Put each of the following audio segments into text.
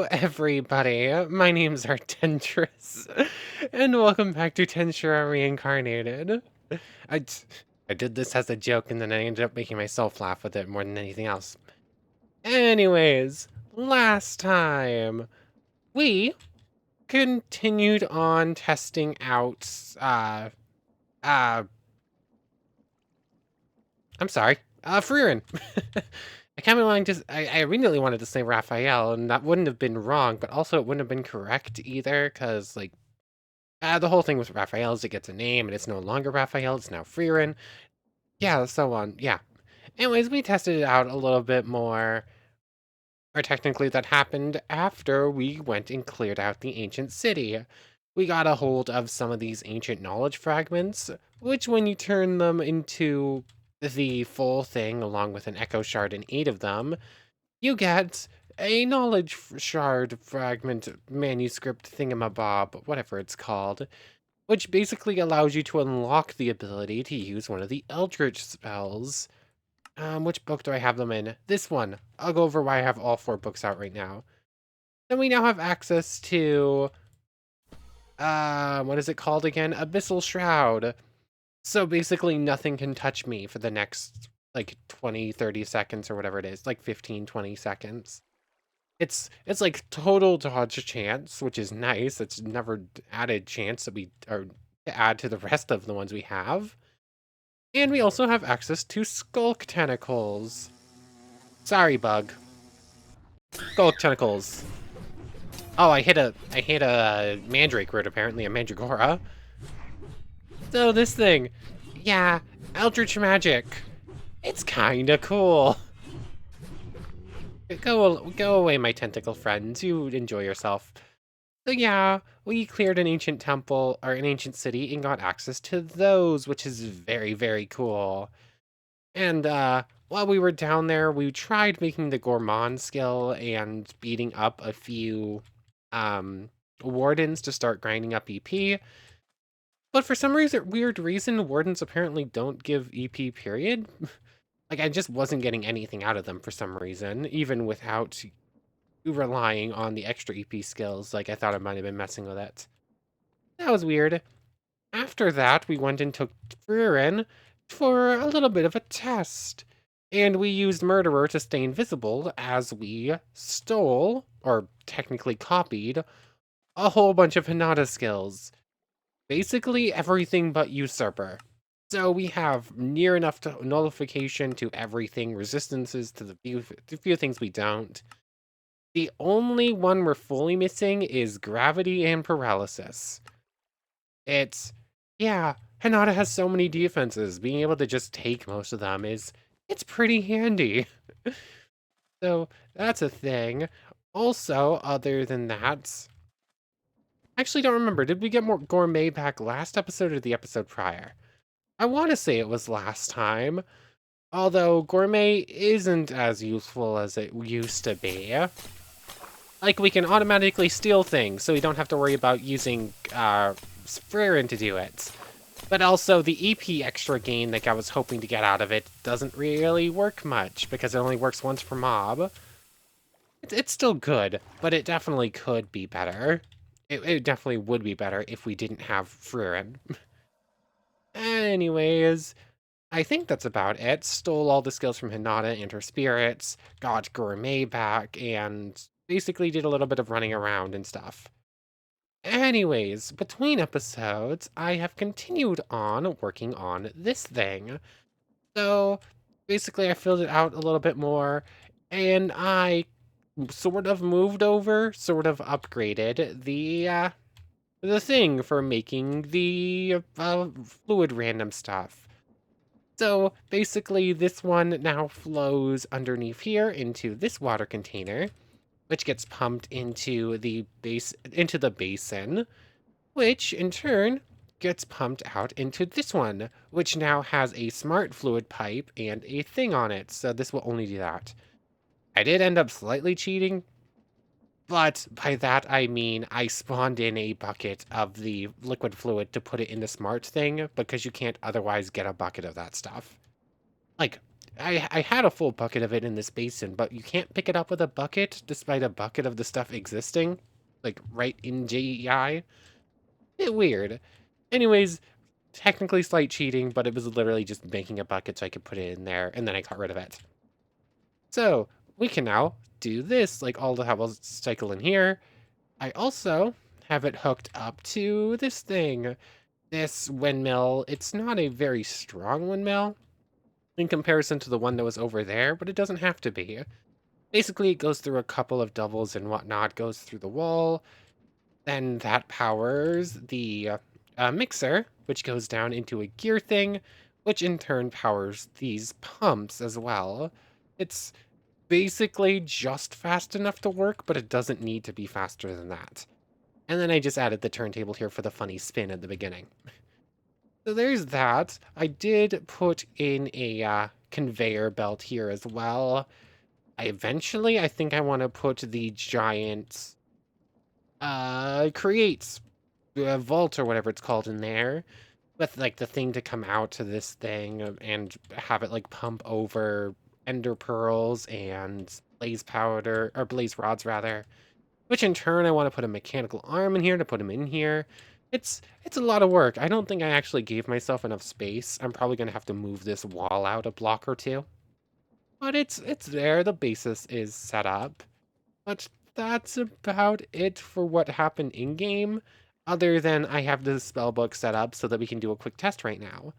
Hello, everybody. My name's Artentris, and welcome back to Tensura Reincarnated. I, I did this as a joke, and then I ended up making myself laugh with it more than anything else. Anyways, last time, we continued on testing out, uh, I'm sorry, Frieren. I kind of wanted to, I immediately wanted to say Raphael, and that wouldn't have been wrong, but also it wouldn't have been correct either, because, like, the whole thing with Raphael is it gets a name, and it's no longer Raphael, it's now Frieren. Yeah, so on, yeah. Anyways, we tested it out a little bit more, or technically that happened after we went and cleared out the ancient city. We got a hold of some of these ancient knowledge fragments, which when you turn them into the full thing, along with an echo shard and 8 of them, you get a knowledge shard fragment manuscript thingamabob, whatever it's called, which basically allows you to unlock the ability to use one of the Eldritch spells. Which book do I have them in? This one. I'll go over why I have all 4 books out right now. Then we now have access to, what is it called again? Abyssal Shroud. So basically nothing can touch me for the next, like, 20, 30 seconds or whatever it is. Like 15, 20 seconds. It's like total dodge chance, which is nice. It's never added chance that we are to add to the rest of the ones we have. And we also have access to Skulk Tentacles. Sorry, bug. Skulk Tentacles. Oh, I hit a Mandrake root, apparently, a Mandragora. So this thing, yeah, Eldritch Magic. It's kinda cool. Go away, my tentacle friends. You enjoy yourself. So yeah, we cleared an ancient temple, or an ancient city, and got access to those, which is very, very cool. And while we were down there, we tried making the Gourmand skill and beating up a few wardens to start grinding up EP. But for some weird reason, wardens apparently don't give EP, period. Like, I just wasn't getting anything out of them for some reason, even without relying on the extra EP skills. Like, I thought I might have been messing with it. That was weird. After that, we went and took Frieren for a little bit of a test. And we used Murderer to stay invisible as we stole, or technically copied, a whole bunch of Hinata skills. Basically everything but Usurper. So we have near enough to nullification to everything, resistances to the few things we don't. The only one we're fully missing is Gravity and Paralysis. It's, yeah, Hinata has so many defenses. Being able to just take most of them it's pretty handy. So that's a thing. Also, other than that, I actually don't remember. Did we get more Gourmet back last episode or the episode prior? I want to say it was last time, although Gourmet isn't as useful as it used to be. Like, we can automatically steal things, so we don't have to worry about using Frieren to do it. But also, the EP extra gain that I was hoping to get out of it doesn't really work much, because it only works once per mob. It's still good, but it definitely could be better. It definitely would be better if we didn't have Frieren. Anyways, I think that's about it. Stole all the skills from Hinata and her spirits, got Gourmet back, and basically did a little bit of running around and stuff. Anyways, between episodes, I have continued on working on this thing. So, basically I filled it out a little bit more, and I sort of moved over, sort of upgraded the thing for making the fluid random stuff. So basically this one now flows underneath here into this water container, which gets pumped into the basin, which in turn gets pumped out into this one, which now has a smart fluid pipe and a thing on it. So this will only do that. I did end up slightly cheating, but by that I mean I spawned in a bucket of the liquid fluid to put it in the smart thing, because you can't otherwise get a bucket of that stuff. Like, I had a full bucket of it in this basin, but you can't pick it up with a bucket despite a bucket of the stuff existing, like right in JEI. Bit weird. Anyways, technically slight cheating, but it was literally just making a bucket so I could put it in there, and then I got rid of it. So we can now do this, like all the will cycle in here. I also have it hooked up to this thing, this windmill. It's not a very strong windmill in comparison to the one that was over there, but it doesn't have to be. Basically, it goes through a couple of doubles and whatnot, goes through the wall, then that powers the mixer, which goes down into a gear thing, which in turn powers these pumps as well. It's basically just fast enough to work, but it doesn't need to be faster than that. And then I just added the turntable here for the funny spin at the beginning. So there's that. I did put in a conveyor belt here as well. I think I want to put the giant creates vault or whatever it's called in there, with like the thing to come out to this thing and have it like pump over ender pearls and blaze powder or blaze rods rather. Which in turn I want to put a mechanical arm in here to put him in here. It's a lot of work. I don't think I actually gave myself enough space. I'm probably gonna have to move this wall out a block or two. But it's there. The basis is set up. But that's about it for what happened in game. Other than I have the spell book set up so that we can do a quick test right now.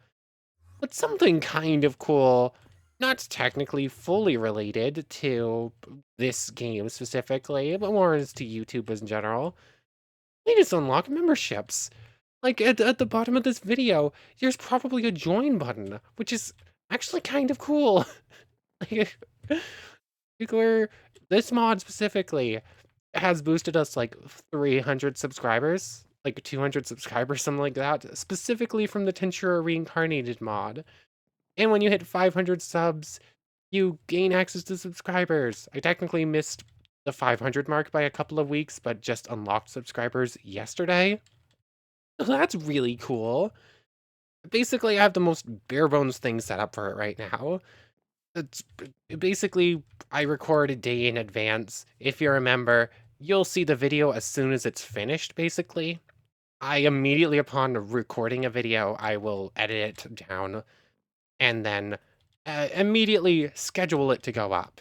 But something kind of cool, not technically fully related to this game specifically, but more as to YouTube in general. We just unlock memberships. Like at the bottom of this video, there's probably a join button, which is actually kind of cool. Like, where this mod specifically has boosted us like 300 subscribers, like 200 subscribers, something like that, specifically from the Tensura Reincarnated mod. And when you hit 500 subs, you gain access to subscribers. I technically missed the 500 mark by a couple of weeks, but just unlocked subscribers yesterday. So that's really cool. Basically, I have the most bare bones thing set up for it right now. It's basically, I record a day in advance. If you remember, you'll see the video as soon as it's finished, basically. I immediately upon recording a video, I will edit it down and then immediately schedule it to go up.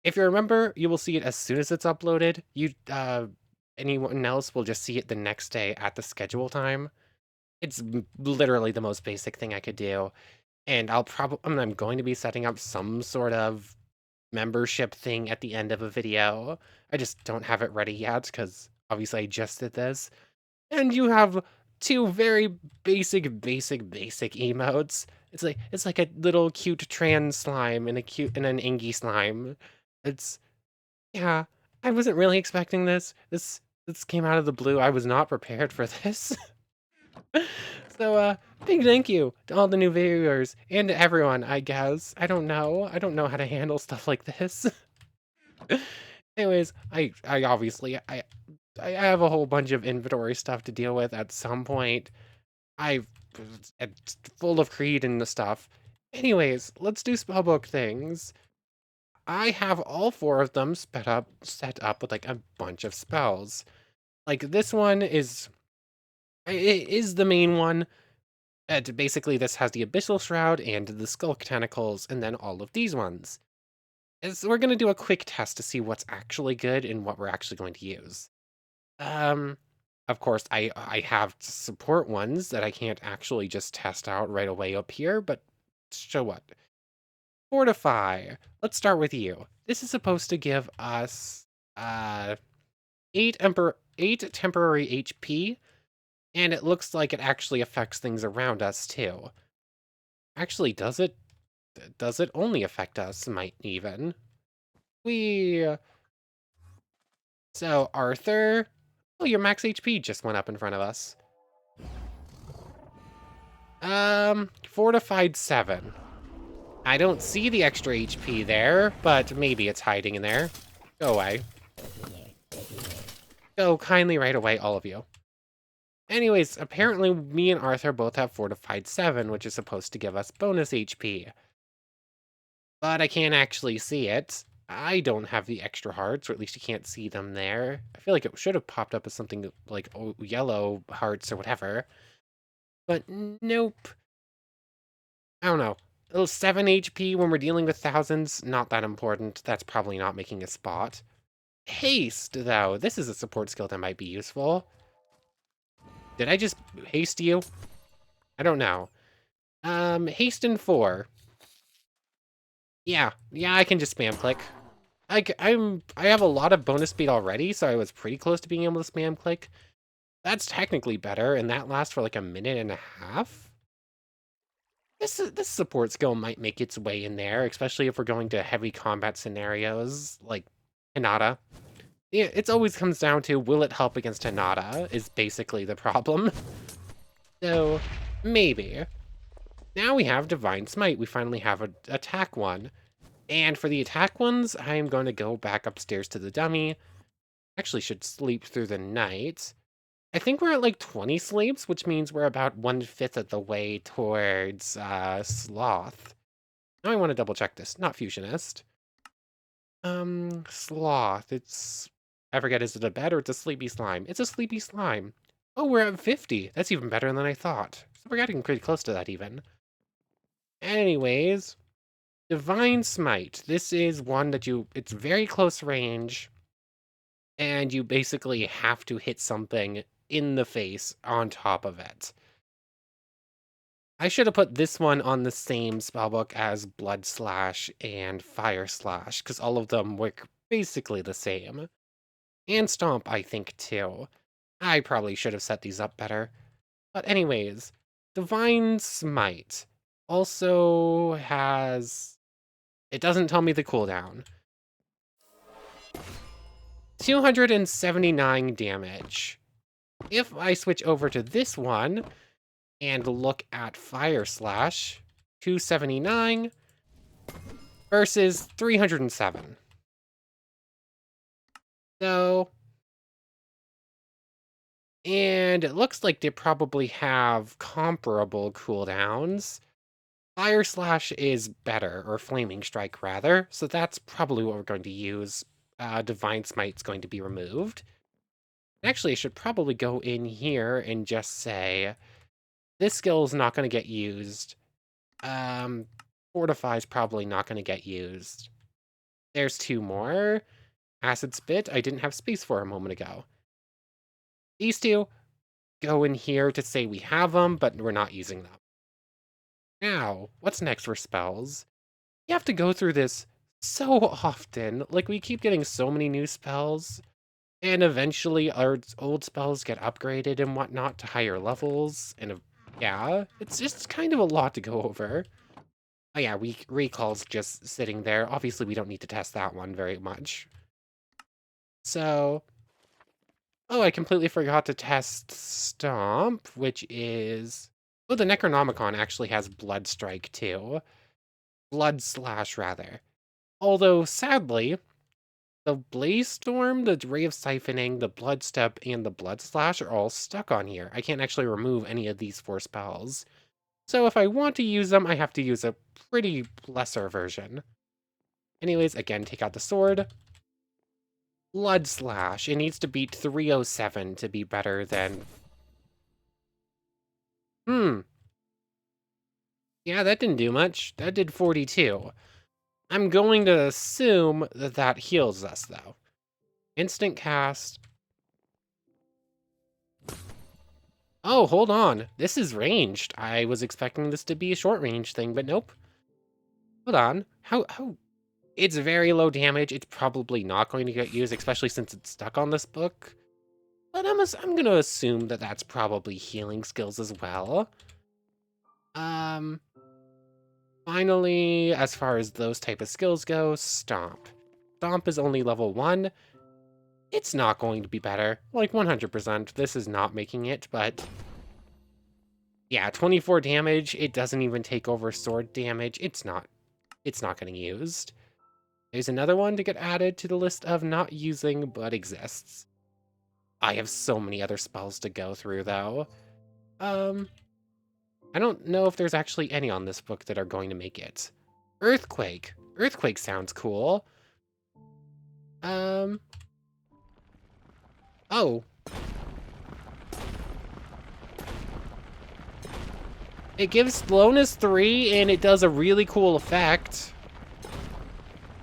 If you remember, you will see it as soon as it's uploaded. Anyone else will just see it the next day at the schedule time. It's literally the most basic thing I could do. And I'm going to be setting up some sort of membership thing at the end of a video. I just don't have it ready yet because obviously I just did this. And you have two very basic emotes. It's like a little cute trans slime and an ingy slime. It's yeah. I wasn't really expecting this. This came out of the blue. I was not prepared for this. So big thank you to all the new viewers and to everyone, I guess. I don't know. I don't know how to handle stuff like this. Anyways, I obviously I have a whole bunch of inventory stuff to deal with at some point. It's full of Creed and the stuff. Anyways, let's do spellbook things. I have all four of them set up with like a bunch of spells. Like this one it is the main one. Basically, this has the Abyssal Shroud and the Skulk Tentacles, and then all of these ones. We're going to do a quick test to see what's actually good and what we're actually going to use. Of course, I have support ones that I can't actually just test out right away up here, but show what? Fortify. Let's start with you. This is supposed to give us 8 temporary HP, and it looks like it actually affects things around us too. Actually, does it? Does it only affect us? Might even. So Arthur, oh, your max HP just went up in front of us. Fortified 7. I don't see the extra HP there, but maybe it's hiding in there. Go away. Go kindly right away, all of you. Anyways, apparently me and Arthur both have Fortified 7, which is supposed to give us bonus HP. but I can't actually see it. I don't have the extra hearts, or at least you can't see them there. I feel like it should have popped up as something like yellow hearts or whatever. But nope. I don't know. A little 7 HP when we're dealing with thousands, not that important. That's probably not making a spot. Haste, though. This is a support skill that might be useful. Did I just haste you? I don't know. Haste in 4. Yeah, I can just spam click. I have a lot of bonus speed already, so I was pretty close to being able to spam click. That's technically better, and that lasts for like a minute and a half. This support skill might make its way in there, especially if we're going to heavy combat scenarios like Hinata. Yeah, it always comes down to, will it help against Hinata, is basically the problem. So, maybe. Now we have Divine Smite. We finally have an attack one. And for the attack ones, I'm going to go back upstairs to the dummy. Actually should sleep through the night. I think we're at like 20 sleeps, which means we're about 1/5 of the way towards Sloth. Now I want to double check this, not Fusionist. Sloth, I forget, is it a bed or it's a sleepy slime? It's a sleepy slime. Oh, we're at 50. That's even better than I thought. So we're getting pretty close to that even. Anyways, Divine Smite. This is one that it's very close range, and you basically have to hit something in the face on top of it. I should have put this one on the same spellbook as Blood Slash and Fire Slash, because all of them work basically the same. And Stomp, I think, too. I probably should have set these up better. But anyways, Divine Smite also has... It doesn't tell me the cooldown. 279 damage. If I switch over to this one and look at Fire Slash, 279 versus 307. So, and it looks like they probably have comparable cooldowns. Fire Slash is better, or Flaming Strike rather, so that's probably what we're going to use. Divine Smite's going to be removed. Actually, I should probably go in here and just say, this skill is not going to get used. Fortify is probably not going to get used. There's 2 more. Acid Spit, I didn't have space for a moment ago. These 2 go in here to say we have them, but we're not using them. Now, what's next for spells? You have to go through this so often. Like, we keep getting so many new spells, and eventually our old spells get upgraded and whatnot to higher levels, and yeah, it's just kind of a lot to go over. Oh yeah, Recall's just sitting there. Obviously, we don't need to test that one very much. So, oh, I completely forgot to test Stomp, which is... Oh, the Necronomicon actually has Blood Strike, too. Blood Slash, rather. Although, sadly, the Blaze Storm, the Ray of Siphoning, the Blood Step, and the Blood Slash are all stuck on here. I can't actually remove any of these 4 spells. So if I want to use them, I have to use a pretty lesser version. Anyways, again, take out the sword. Blood Slash. It needs to beat 307 to be better than... Yeah, that didn't do much. That did 42. I'm going to assume that that heals us, though. Instant cast. Oh, hold on. This is ranged. I was expecting this to be a short range thing, but nope. Hold on. How... It's very low damage. It's probably not going to get used, especially since it's stuck on this book. But I'm going to assume that that's probably healing skills as well. Finally, as far as those type of skills go, Stomp. Stomp is only level 1. It's not going to be better. Like 100%. This is not making it, but... Yeah, 24 damage. It doesn't even take over sword damage. It's not getting used. There's another one to get added to the list of not using, but exists. I have so many other spells to go through, though. I don't know if there's actually any on this book that are going to make it. Earthquake. Earthquake sounds cool. Oh. It gives slowness 3, and it does a really cool effect.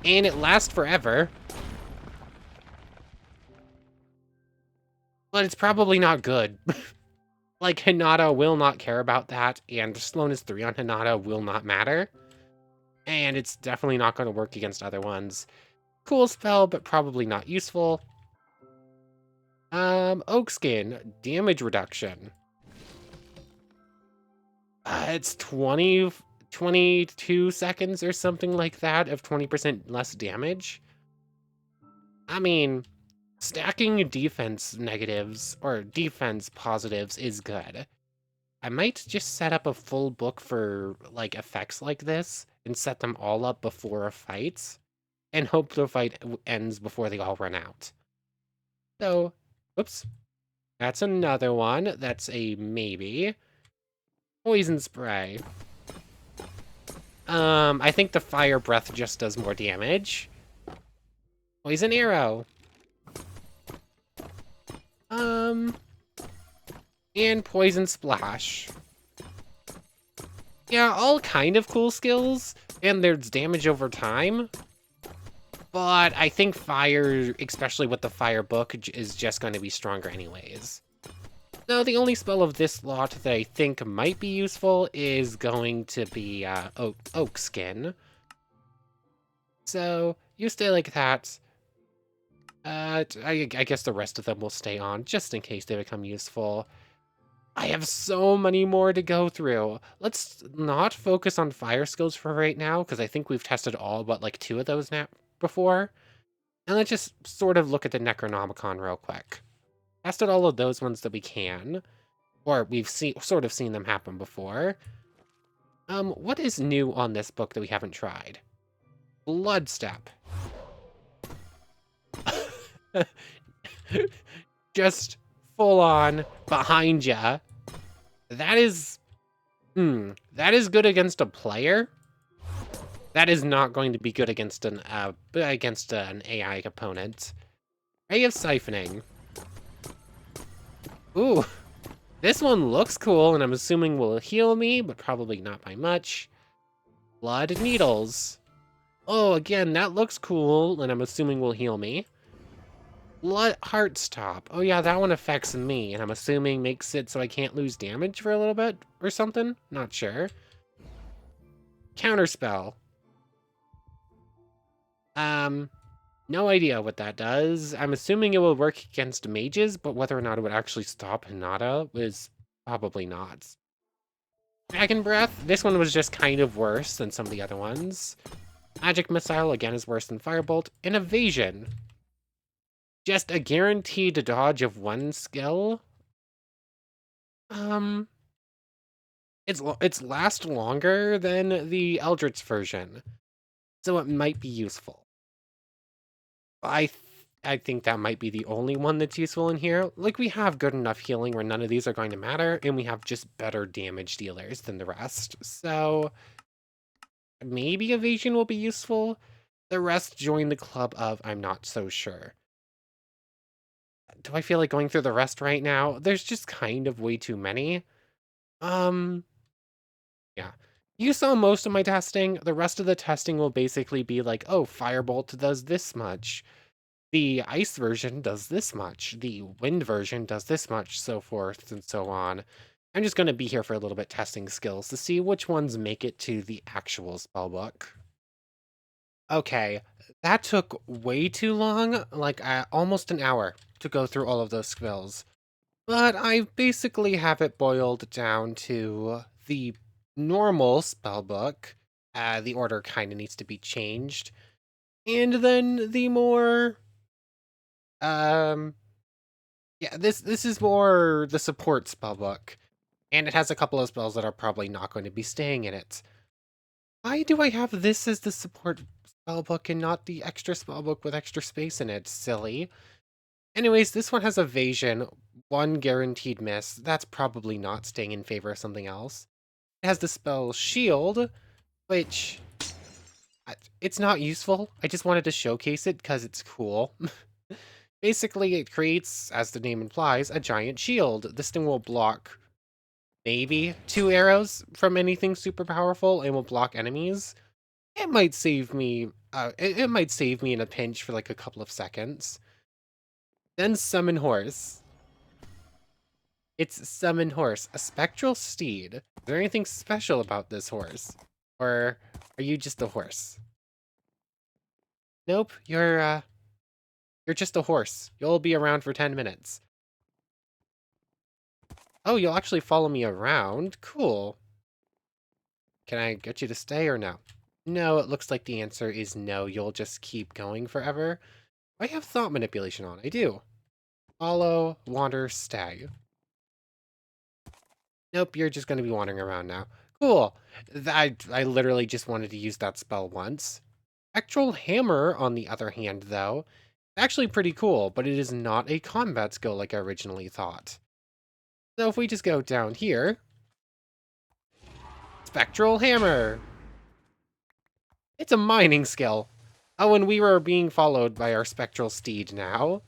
And it lasts forever. But it's probably not good. Like, Hinata will not care about that, and slowness 3 on Hinata will not matter. And it's definitely not going to work against other ones. Cool spell, but probably not useful. Oak Skin, damage reduction. It's 22 seconds or something like that of 20% less damage. I mean, stacking defense negatives or defense positives is good. I might just set up a full book for like effects like this and set them all up before a fight and hope the fight ends before they all run out. So, whoops. That's another one. That's a maybe. Poison spray. I think the fire breath just does more damage. Poison arrow. And poison splash. Yeah, all kind of cool skills, and there's damage over time. But I think fire, especially with the fire book, is just going to be stronger anyways. So the only spell of this lot that I think might be useful is going to be Oak Skin. So you stay like that. I guess the rest of them will stay on, just in case they become useful. I have so many more to go through. Let's not focus on fire skills for right now, because I think we've tested all but like 2 of those now before. And let's just sort of look at the Necronomicon real quick. Tested all of those ones that we can, or we've sort of seen them happen before. What is new on this book that we haven't tried? Bloodstep. Just full on behind ya. That is good against a player. That is not going to be good against an AI opponent. Ray of Siphoning. Ooh, this one looks cool, and I'm assuming will heal me, but probably not by much. Blood Needles. Oh, again, that looks cool, and I'm assuming will heal me. Blood Heartstop. Oh yeah, that one affects me, and I'm assuming makes it so I can't lose damage for a little bit or something? Not sure. Counterspell. No idea what that does. I'm assuming it will work against mages, but whether or not it would actually stop Hinata is probably not. Dragon Breath. This one was just kind of worse than some of the other ones. Magic Missile, again, is worse than Firebolt. And Evasion. Just a guaranteed dodge of 1 skill. It's last longer than the Eldritch version, so it might be useful. I think that might be the only one that's useful in here. Like, we have good enough healing where none of these are going to matter, and we have just better damage dealers than the rest. So maybe Evasion will be useful. The rest join the club of I'm not so sure. Do I feel like going through the rest right now? There's just kind of way too many. Yeah. You saw most of my testing. The rest of the testing will basically be like, oh, Firebolt does this much. The ice version does this much. The wind version does this much, so forth and so on. I'm just going to be here for a little bit testing skills to see which ones make it to the actual spellbook. Okay, that took way too long, like almost an hour to go through all of those skills. But I basically have it boiled down to the normal spellbook. The order kind of needs to be changed. And then the more... yeah, this is more the support spellbook. And it has a couple of spells that are probably not going to be staying in it. Why do I have this as the support spellbook and not the extra spellbook with extra space in it? Silly. Anyways, this one has evasion, 1 guaranteed miss. That's probably not staying in favor of something else. It has the spell shield, which It's not useful. I just wanted to showcase it because it's cool. Basically, it creates, as the name implies, a giant shield. This thing will block maybe 2 arrows from anything super powerful and will block enemies. It might save me, it might save me in a pinch for like a couple of seconds. Then Summon Horse. It's Summon Horse, a spectral steed. Is there anything special about this horse? Or are you just a horse? Nope, you're just a horse. You'll be around for 10 minutes. Oh, you'll actually follow me around? Cool. Can I get you to stay or no? No, it looks like the answer is no. You'll just keep going forever. I have thought manipulation on. I do. Follow, wander, stay. Nope, you're just going to be wandering around now. Cool. I literally just wanted to use that spell once. Spectral Hammer, on the other hand, though, actually pretty cool, but it is not a combat skill like I originally thought. So if we just go down here, Spectral Hammer. It's a mining skill. Oh, and we were being followed by our Spectral Steed now.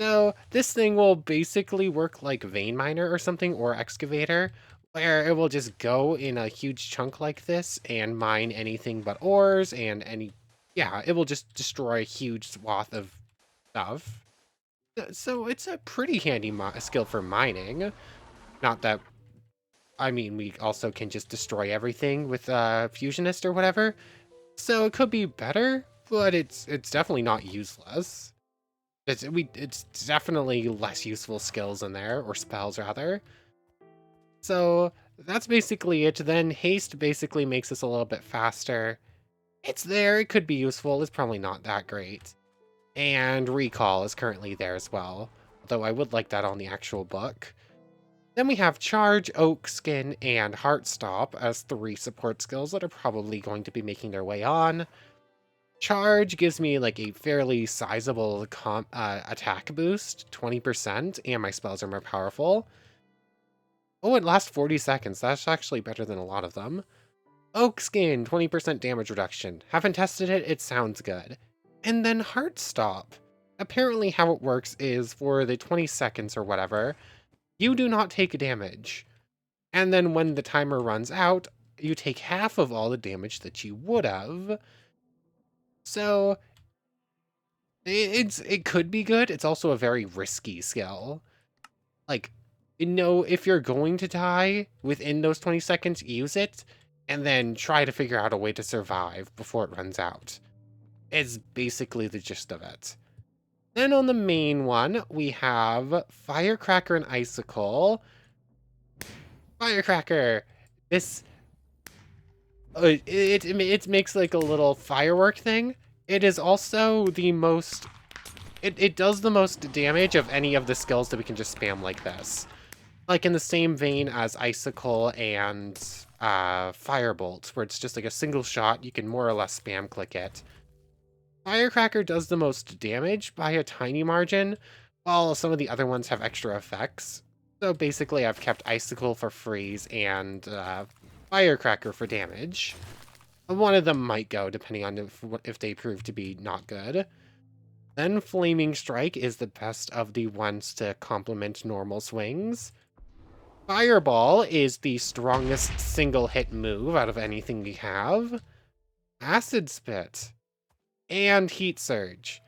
So this thing will basically work like Vein Miner or something, or Excavator, where it will just go in a huge chunk like this and mine anything but ores and yeah, it will just destroy a huge swath of stuff. So it's a pretty handy skill for mining. Not that, I mean, we also can just destroy everything with Fusionist or whatever. So it could be better, but it's definitely not useless. It's definitely less useful skills in there, or spells rather. So that's basically it. Then haste basically makes us a little bit faster. It's there, it could be useful, it's probably not that great. And recall is currently there as well, although I would like that on the actual book. Then we have Charge, Oak Skin, and Heartstop as 3 support skills that are probably going to be making their way on. Charge gives me like a fairly sizable attack boost, 20%, and my spells are more powerful. Oh, it lasts 40 seconds. That's actually better than a lot of them. Oak Skin, 20% damage reduction. Haven't tested it, it sounds good. And then Heartstop. Apparently how it works is for the 20 seconds or whatever, you do not take damage. And then when the timer runs out, you take half of all the damage that you would have. So it could be good. It's also a very risky skill. Like, if you're going to die within those 20 seconds, use it, and then try to figure out a way to survive before it runs out. It's basically the gist of it. Then on the main one, we have Firecracker and Icicle. Firecracker! This... it makes like a little firework thing. It is also the most... It does the most damage of any of the skills that we can just spam like this. Like in the same vein as Icicle and Firebolt, where it's just like a single shot, you can more or less spam click it. Firecracker does the most damage by a tiny margin, while some of the other ones have extra effects. So basically I've kept Icicle for freeze and Firecracker for damage. One of them might go, depending on if they prove to be not good. Then Flaming Strike is the best of the ones to complement normal swings. Fireball is the strongest single hit move out of anything we have. Acid Spit and Heat Surge.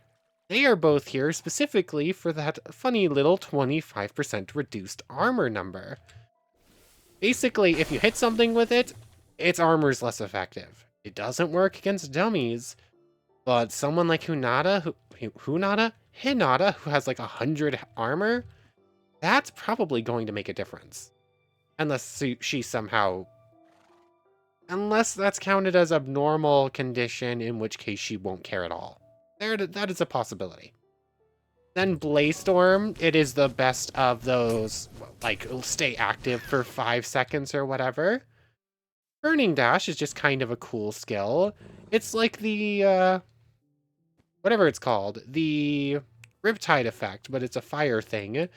They are both here specifically for that funny little 25% reduced armor number. Basically, if you hit something with it, its armor is less effective. It doesn't work against dummies, but someone like Hinata, who has like 100 armor, that's probably going to make a difference. Unless she somehow... Unless that's counted as a normal condition, in which case she won't care at all. That is a possibility. Then Blaze-Storm, it is the best of those, like, stay active for 5 seconds or whatever. Burning Dash is just kind of a cool skill. It's like the, whatever it's called, the Riptide effect, but it's a fire thing.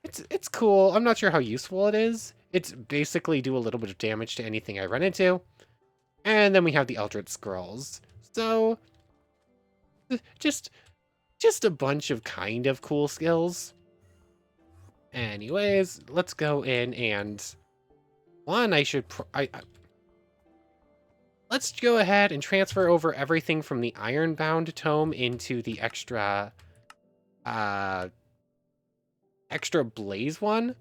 It's cool. I'm not sure how useful it is. It's basically do a little bit of damage to anything I run into. And then we have the Eldritch Scrolls. So, just a bunch of kind of cool skills. Anyways, let's go in and one, let's go ahead and transfer over everything from the Ironbound tome into the extra Blaze one.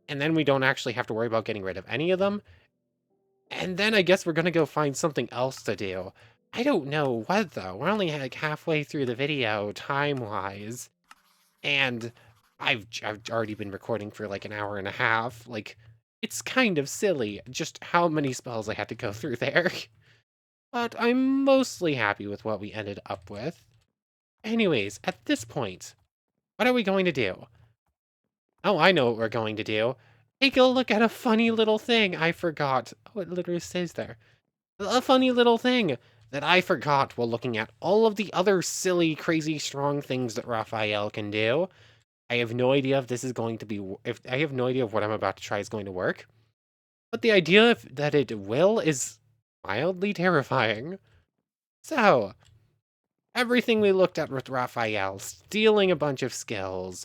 And then we don't actually have to worry about getting rid of any of them. And then I guess we're gonna go find something else to do. I don't know what though. We're only like halfway through the video time-wise. And I've already been recording for like an hour and a half. Like, it's kind of silly just how many spells I had to go through there. But I'm mostly happy with what we ended up with. Anyways, at this point, what are we going to do? Oh, I know what we're going to do. Take a look at a funny little thing I forgot. Oh, it literally says there. A funny little thing that I forgot while looking at all of the other silly, crazy, strong things that Raphael can do. I have no idea if this is going to be, I have no idea if what I'm about to try is going to work. But the idea that it will is mildly terrifying. So, everything we looked at with Raphael, stealing a bunch of skills,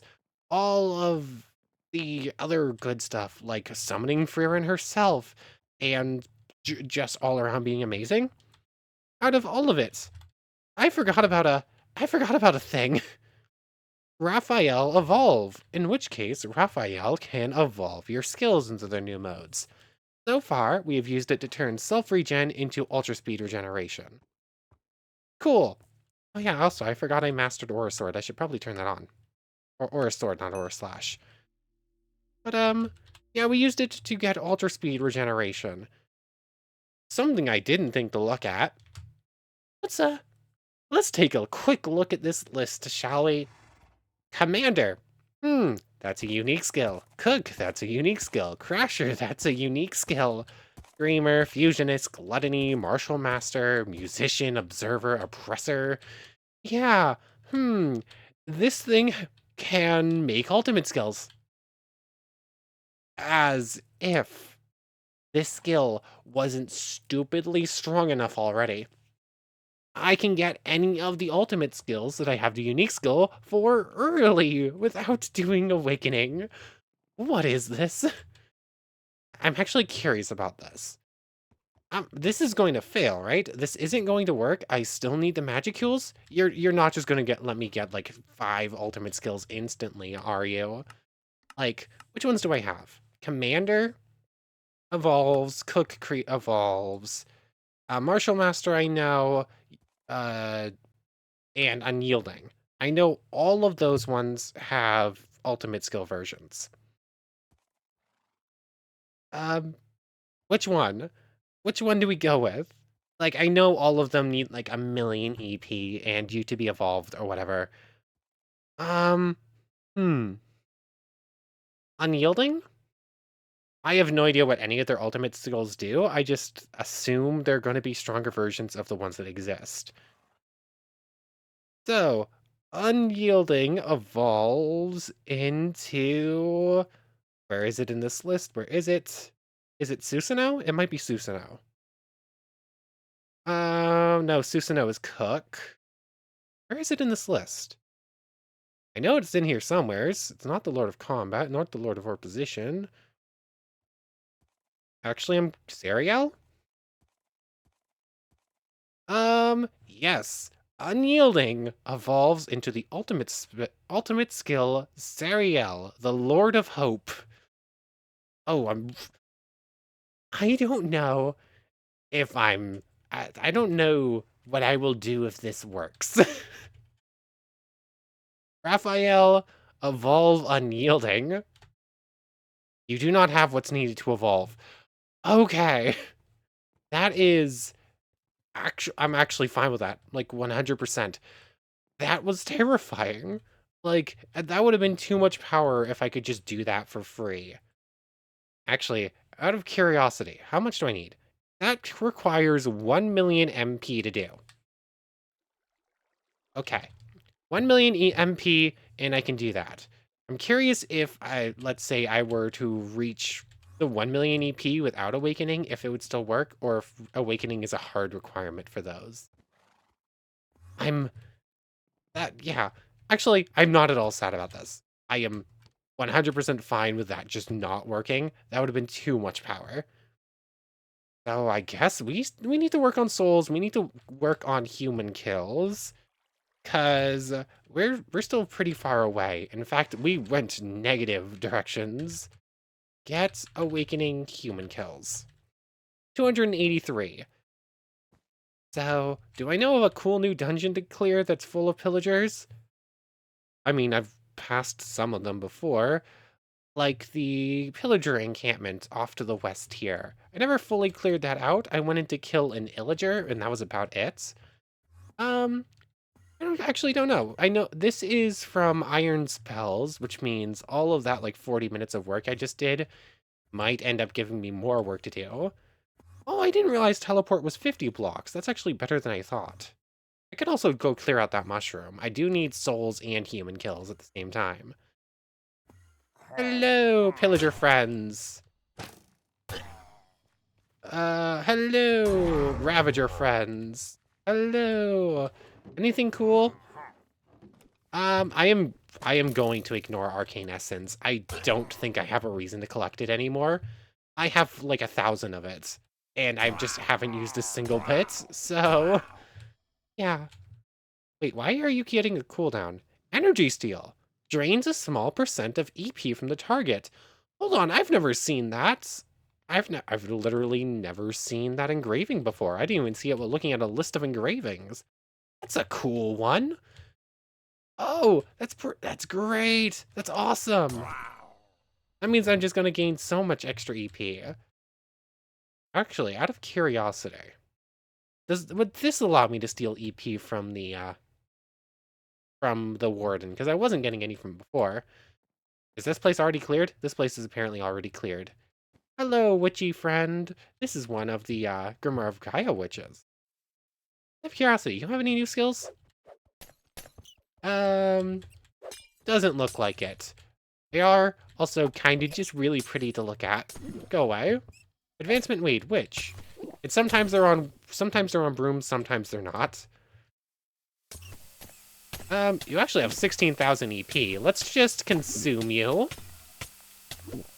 all of the other good stuff, like summoning Frieren herself, and just all around being amazing. Out of all of it, I forgot about a thing. Raphael Evolve, in which case Raphael can evolve your skills into their new modes. So far, we have used it to turn self-regen into ultra speed regeneration. Cool. Oh yeah, also, I forgot I mastered Aura Sword. I should probably turn that on. Or Aura Sword, not Aura Slash. But, yeah, we used it to get ultra speed regeneration. Something I didn't think to look at. Let's take a quick look at this list, shall we? Commander. That's a unique skill. Cook, that's a unique skill. Crasher, that's a unique skill. Dreamer, Fusionist, Gluttony, Martial Master, Musician, Observer, Oppressor. Yeah, this thing can make ultimate skills. As if this skill wasn't stupidly strong enough already. I can get any of the ultimate skills that I have the unique skill for early without doing Awakening. What is this? I'm actually curious about this. This is going to fail, right? This isn't going to work. I still need the Magicules. You're not just going to let me get like 5 ultimate skills instantly, are you? Like, which ones do I have? Commander evolves, Cook evolves, Martial Master I know, and Unyielding. I know all of those ones have ultimate skill versions. Which one? Which one do we go with? Like, I know all of them need like 1,000,000 EP and you to be evolved or whatever. Unyielding? I have no idea what any of their ultimate skills do. I just assume they're going to be stronger versions of the ones that exist. So, Unyielding evolves into... Where is it in this list? Where is it? Is it Susanoo? It might be Susanoo. No, Susanoo is Cook. Where is it in this list? I know it's in here somewheres. It's not the Lord of Combat, nor the Lord of Opposition. Actually, I'm Zariel? Yes. Unyielding evolves into the ultimate skill, Zariel, the Lord of Hope. Oh, I don't know if I don't know what I will do if this works. Raphael, evolve Unyielding. You do not have what's needed to evolve. Okay. That is... I'm actually fine with that. Like, 100%. That was terrifying. Like, that would have been too much power if I could just do that for free. Actually, out of curiosity, how much do I need? That requires 1,000,000 MP to do. Okay. 1,000,000 MP, and I can do that. I'm curious if let's say I were to reach the 1 million EP without Awakening, if it would still work, or if Awakening is a hard requirement for those. Yeah. Actually, I'm not at all sad about this. I am 100% fine with that just not working. That would have been too much power. So I guess we need to work on souls. We need to work on human kills. Cause we're still pretty far away. In fact, we went negative directions. Get Awakening human kills. 283. So, do I know of a cool new dungeon to clear that's full of pillagers? I mean, I've passed some of them before, like the pillager encampment off to the west here. I never fully cleared that out. I went in to kill an illager, and that was about it. Um, actually don't know. I know this is from Iron Spells, which means all of that like 40 minutes of work I just did might end up giving me more work to do. Oh, I didn't realize teleport was 50 blocks. That's actually better than I thought. I could also go clear out that mushroom. I do need souls and human kills at the same time. Hello, pillager friends. Hello, ravager friends. Hello. Anything cool? I am going to ignore Arcane Essence. I don't think I have a reason to collect it anymore. I have like 1,000 of it, and I just haven't used a single bit, so yeah. Wait, why are you getting a cooldown? Energy Steal. Drains a small percent of EP from the target. Hold on, I've never seen that. I've literally never seen that engraving before. I didn't even see it while looking at a list of engravings. That's a cool one. Oh, that's great. That's awesome. That means I'm just gonna gain so much extra EP. Actually, out of curiosity, would this allow me to steal EP from the warden? Because I wasn't getting any from before. Is this place already cleared? This place is apparently already cleared. Hello, witchy friend. This is one of the Grimoire of Gaia witches. Out of curiosity, you have any new skills? Doesn't look like it. They are also kind of just really pretty to look at. Go away. Advancement Wade, witch. And sometimes they're on brooms, sometimes they're not. You actually have 16,000 EP. Let's just consume you.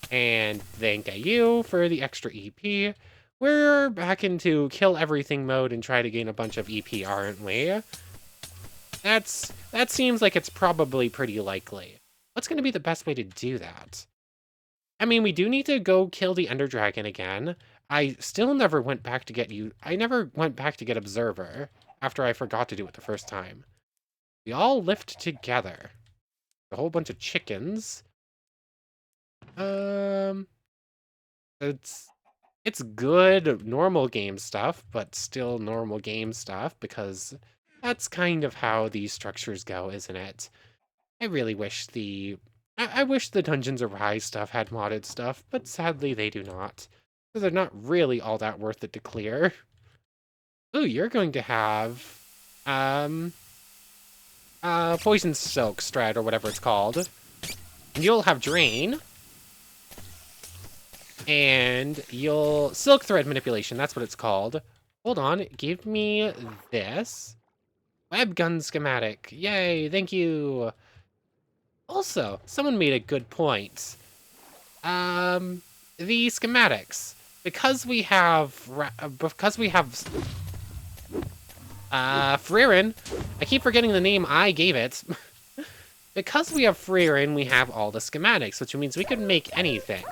And thank you for the extra EP. We're back into kill everything mode and try to gain a bunch of EP, aren't we? That seems like it's probably pretty likely. What's going to be the best way to do that? I mean, we do need to go kill the Ender Dragon again. I still never went back to get you. I never went back to get Observer after I forgot to do it the first time. We all lift together. A whole bunch of chickens. It's good normal game stuff, but still normal game stuff because that's kind of how these structures go, isn't it? I really wish I wish the Dungeons Arise stuff had modded stuff, but sadly they do not. So they're not really all that worth it to clear. Ooh, you're going to have Poison Silk Strat or whatever it's called. And you'll have Drain. And you'll Silk Thread Manipulation, that's what it's called. Hold on, give me this. Web gun schematic. Yay, thank you. Also, someone made a good point. The schematics. Because we have Freerin, I keep forgetting the name I gave it. Because we have Freerin, we have all the schematics, which means we could make anything.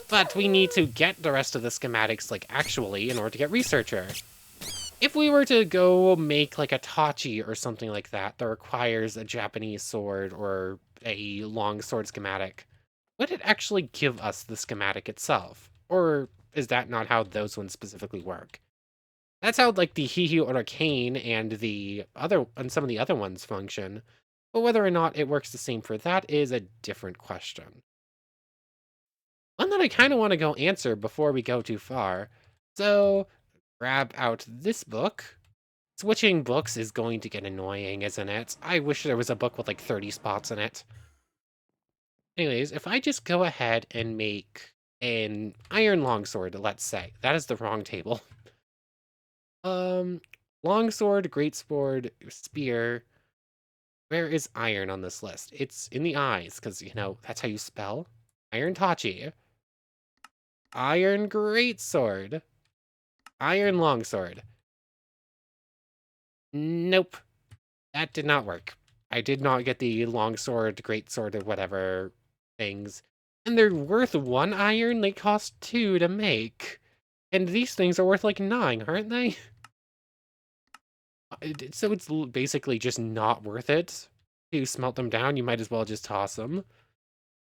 But we need to get the rest of the schematics, like, actually, in order to get Researcher. If we were to go make, like, a Tachi or something like that requires a Japanese sword or a long sword schematic, would it actually give us the schematic itself? Or is that not how those ones specifically work? That's how, like, the Hihi or Arcane and some of the other ones function. But whether or not it works the same for that is a different question. One that I kind of want to go answer before we go too far. So, grab out this book. Switching books is going to get annoying, isn't it? I wish there was a book with like 30 spots in it. Anyways, if I just go ahead and make an iron longsword, let's say. That is the wrong table. Longsword, greatsword, spear. Where is iron on this list? It's in the eyes, because, you know, that's how you spell. Iron Tachi. Iron greatsword. Iron longsword. Nope. That did not work. I did not get the longsword, greatsword, or whatever things. And they're worth 1 iron, they cost 2 to make. And these things are worth like 9, aren't they? So it's basically just not worth it to smelt them down. You might as well just toss them.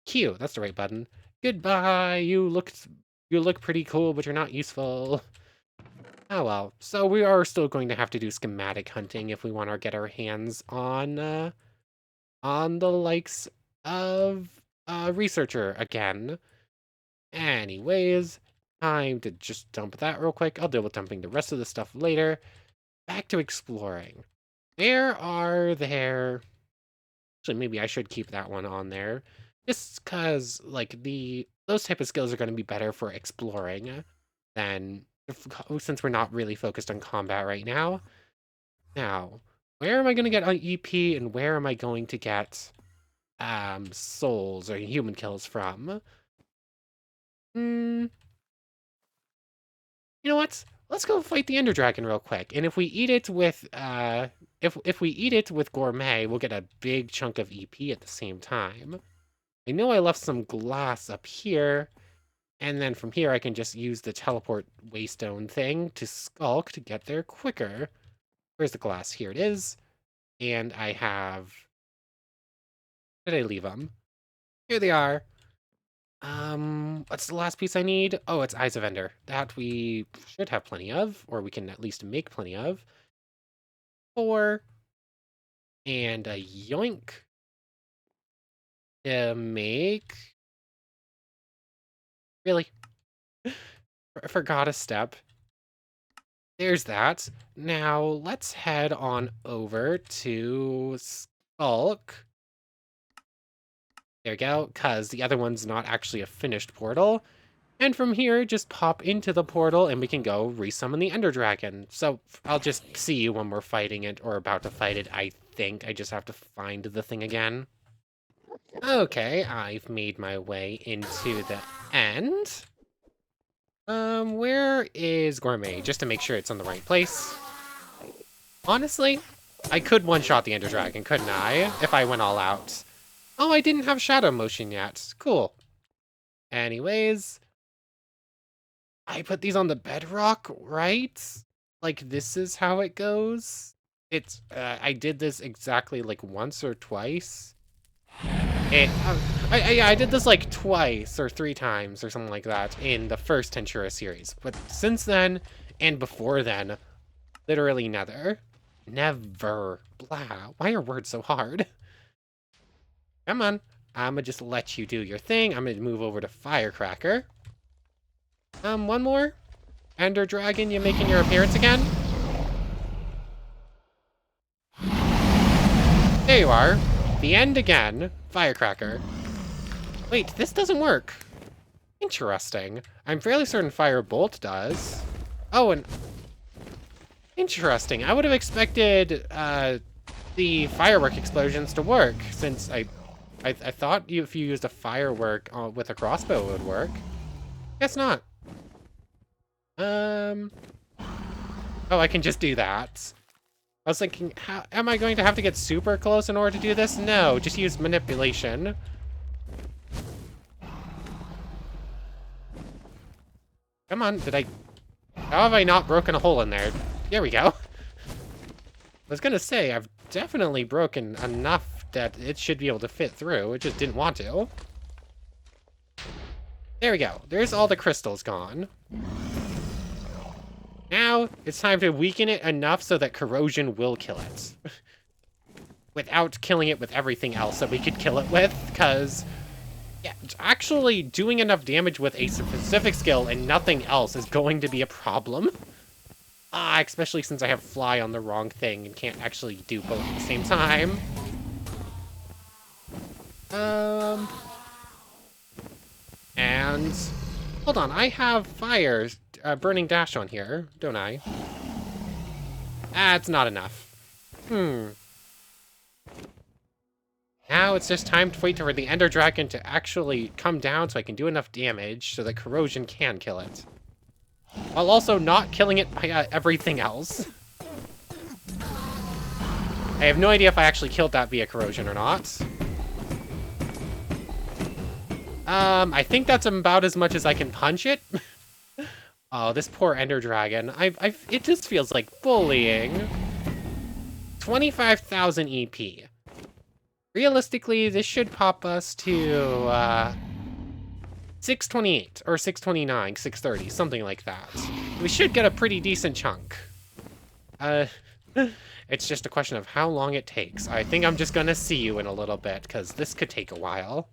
Q, that's the right button. Goodbye, you look pretty cool, but you're not useful. Oh well, so we are still going to have to do schematic hunting if we want to get our hands on the likes of Researcher again. Anyways, time to just dump that real quick. I'll deal with dumping the rest of the stuff later. Back to exploring. Actually, maybe I should keep that one on there. Just because, like, those type of skills are going to be better for exploring than, since we're not really focused on combat right now. Now, where am I going to get EP and where am I going to get souls or human kills from? You know what? Let's go fight the Ender Dragon real quick. And if we eat it with if we eat it with Gourmet, we'll get a big chunk of EP at the same time. I know I left some glass up here, and then from here I can just use the teleport waystone thing to skulk to get there quicker. Where's the glass? Here it is. And I have... Where did I leave them? Here they are. What's the last piece I need? Oh, it's Eyes of Ender. That we should have plenty of, or we can at least make plenty of. 4. And a yoink. To make... Really? I forgot a step. There's that. Now, let's head on over to Skulk. There we go, because the other one's not actually a finished portal. And from here, just pop into the portal and we can go resummon the Ender Dragon. So I'll just see you when we're fighting it or about to fight it, I think. I just have to find the thing again. Okay, I've made my way into the end. Where is Gourmet? Just to make sure it's on the right place. Honestly, I could one-shot the Ender Dragon, couldn't I? If I went all out. Oh, I didn't have shadow motion yet. Cool. Anyways, I put these on the bedrock, right? Like, this is how it goes. It's, I did this exactly, like, once or twice. I did this, like, twice or 3 times or something like that in the first Tensura series. But since then, and before then, literally never. Never. Blah. Why are words so hard? Come on. I'm gonna just let you do your thing. I'm gonna move over to Firecracker. One more. Ender Dragon, you making your appearance again? There you are. The end again. Firecracker. Wait, this doesn't work. Interesting. I'm fairly certain Firebolt does. Oh, and... Interesting. I would have expected, the firework explosions to work, since I thought if you used a firework with a crossbow, it would work. Guess not. Oh, I can just do that. I was thinking, how am I going to have to get super close in order to do this? No, just use manipulation. Come on, how have I not broken a hole in there? There we go. I was gonna say, I've definitely broken enough that it should be able to fit through. It just didn't want to. There we go. There's all the crystals gone. Now, it's time to weaken it enough so that corrosion will kill it. Without killing it with everything else that we could kill it with, because... yeah, actually doing enough damage with a specific skill and nothing else is going to be a problem. Especially since I have Fly on the wrong thing and can't actually do both at the same time. And Hold on, I have fire burning dash on here, don't I? That's not enough. Now it's just time to wait for the Ender Dragon to actually come down so I can do enough damage so that corrosion can kill it. While also not killing it by everything else. I have no idea if I actually killed that via corrosion or not. I think that's about as much as I can punch it. Oh, this poor Ender Dragon. It just feels like bullying. 25,000 EP. Realistically, this should pop us to 628 or 629, 630, something like that. We should get a pretty decent chunk. It's just a question of how long it takes. I think I'm just gonna see you in a little bit, because this could take a while.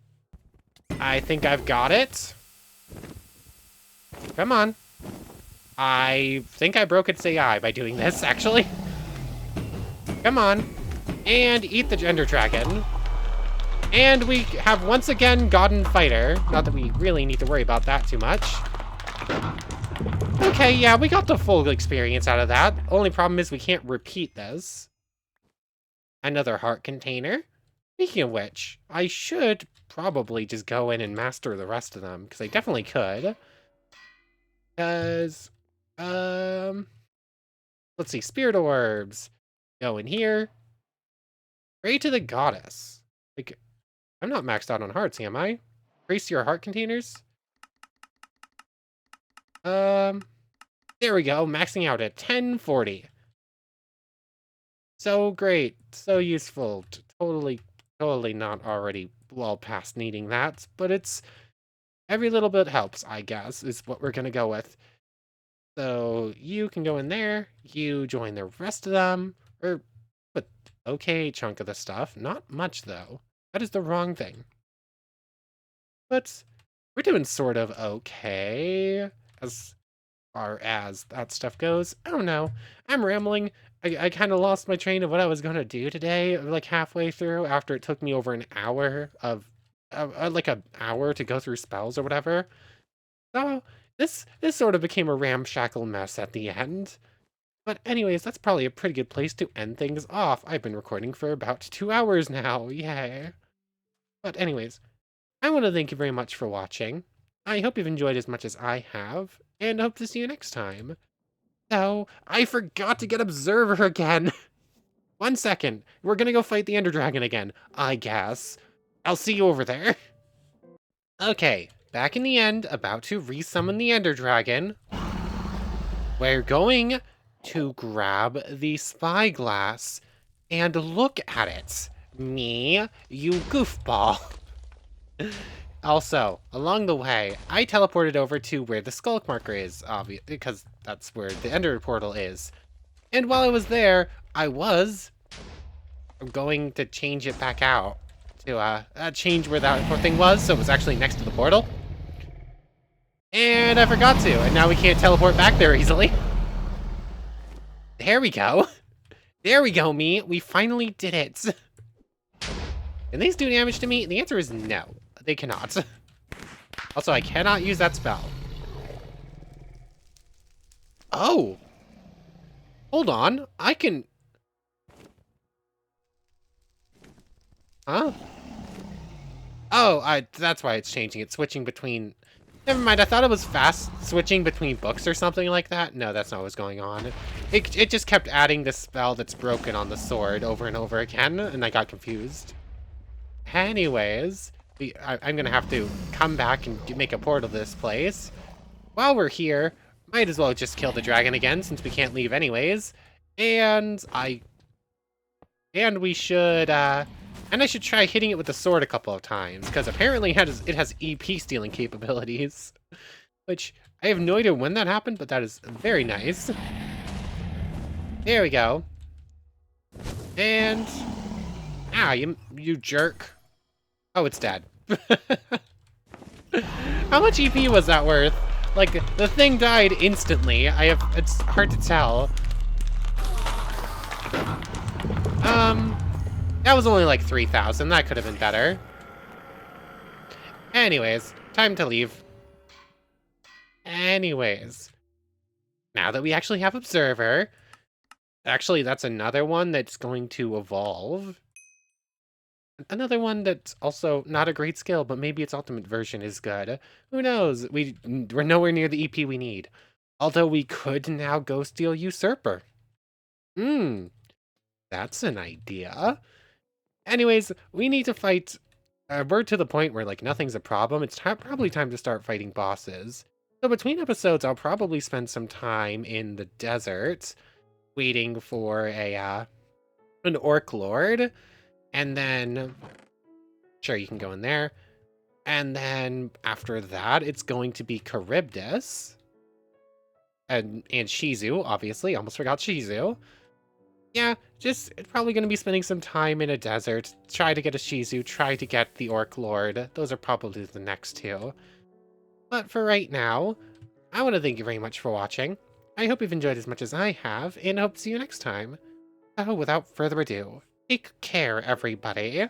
I think I've got it. Come on. I think I broke its AI by doing this, actually. Come on. And eat the Ender Dragon. And we have once again gotten Fighter. Not that we really need to worry about that too much. Okay, yeah, we got the full experience out of that. Only problem is we can't repeat this. Another heart container. Speaking of which, I should probably just go in and master the rest of them, because I definitely could. Because, let's see, Spirit Orbs. Go in here. Pray to the Goddess. Like, I'm not maxed out on hearts, am I? Trace your heart containers. There we go, maxing out at 1040. So great, so useful. Totally not already well past needing that, but it's every little bit helps, I guess, is what we're gonna go with. So you can go in there, you join the rest of them, but okay chunk of the stuff. Not much though. That is the wrong thing. But we're doing sort of okay as far as that stuff goes. I don't know. I'm rambling. I kind of lost my train of what I was going to do today, like halfway through, after it took me over an hour of, like an hour to go through spells or whatever. So this sort of became a ramshackle mess at the end. But anyways, that's probably a pretty good place to end things off. I've been recording for about 2 hours now. Yay. But anyways, I want to thank you very much for watching. I hope you've enjoyed as much as I have, and hope to see you next time. So, I forgot to get Observer again. 1 second. We're gonna go fight the Ender Dragon again, I guess. I'll see you over there. Okay, back in the end, about to resummon the Ender Dragon. We're going to grab the spyglass and look at it. Me, you goofball. Also, along the way, I teleported over to where the Skulk Marker is, obviously, because that's where the Ender Portal is. And while I was there, I was going to change it back out to change where that thing was, so it was actually next to the portal. And I forgot to, and now we can't teleport back there easily. There we go. There we go, me. We finally did it. Can these do damage to me? The answer is no. They cannot. Also, I cannot use that spell. Oh! Hold on. I can... Huh? Oh, that's why it's changing. It's switching between... Never mind, I thought it was fast switching between books or something like that. No, that's not what was going on. It just kept adding the spell that's broken on the sword over and over again, and I got confused. Anyways... I'm gonna have to come back and make a portal to this place. While we're here, might as well just kill the dragon again, since we can't leave anyways. And we should, and I should try hitting it with the sword a couple of times, because apparently it has EP stealing capabilities. Which, I have no idea when that happened, but that is very nice. There we go. And... Ah, you jerk. Oh, it's dead. How much EP was that worth? Like, the thing died instantly. It's hard to tell. That was only like 3,000. That could have been better. Anyways, time to leave. Anyways, now that we actually have Observer, actually that's another one that's going to evolve. Another one that's also not a great skill, but maybe its ultimate version is good. Who knows? We're nowhere near the EP we need. Although we could now go steal Usurper. That's an idea. Anyways, we need to fight. We're to the point where like nothing's a problem. It's probably time to start fighting bosses. So between episodes, I'll probably spend some time in the desert, waiting for an orc lord, and then sure you can go in there. And then after that, it's going to be Charybdis and Shizu, obviously. Almost forgot Shizu. Yeah, just probably going to be spending some time in a desert, try to get a Shizu, try to get the Orc Lord. Those are probably the next two. But for right now, I want to thank you very much for watching. I hope you've enjoyed as much as I have, and hope to see you next time. So without further ado, take care, everybody.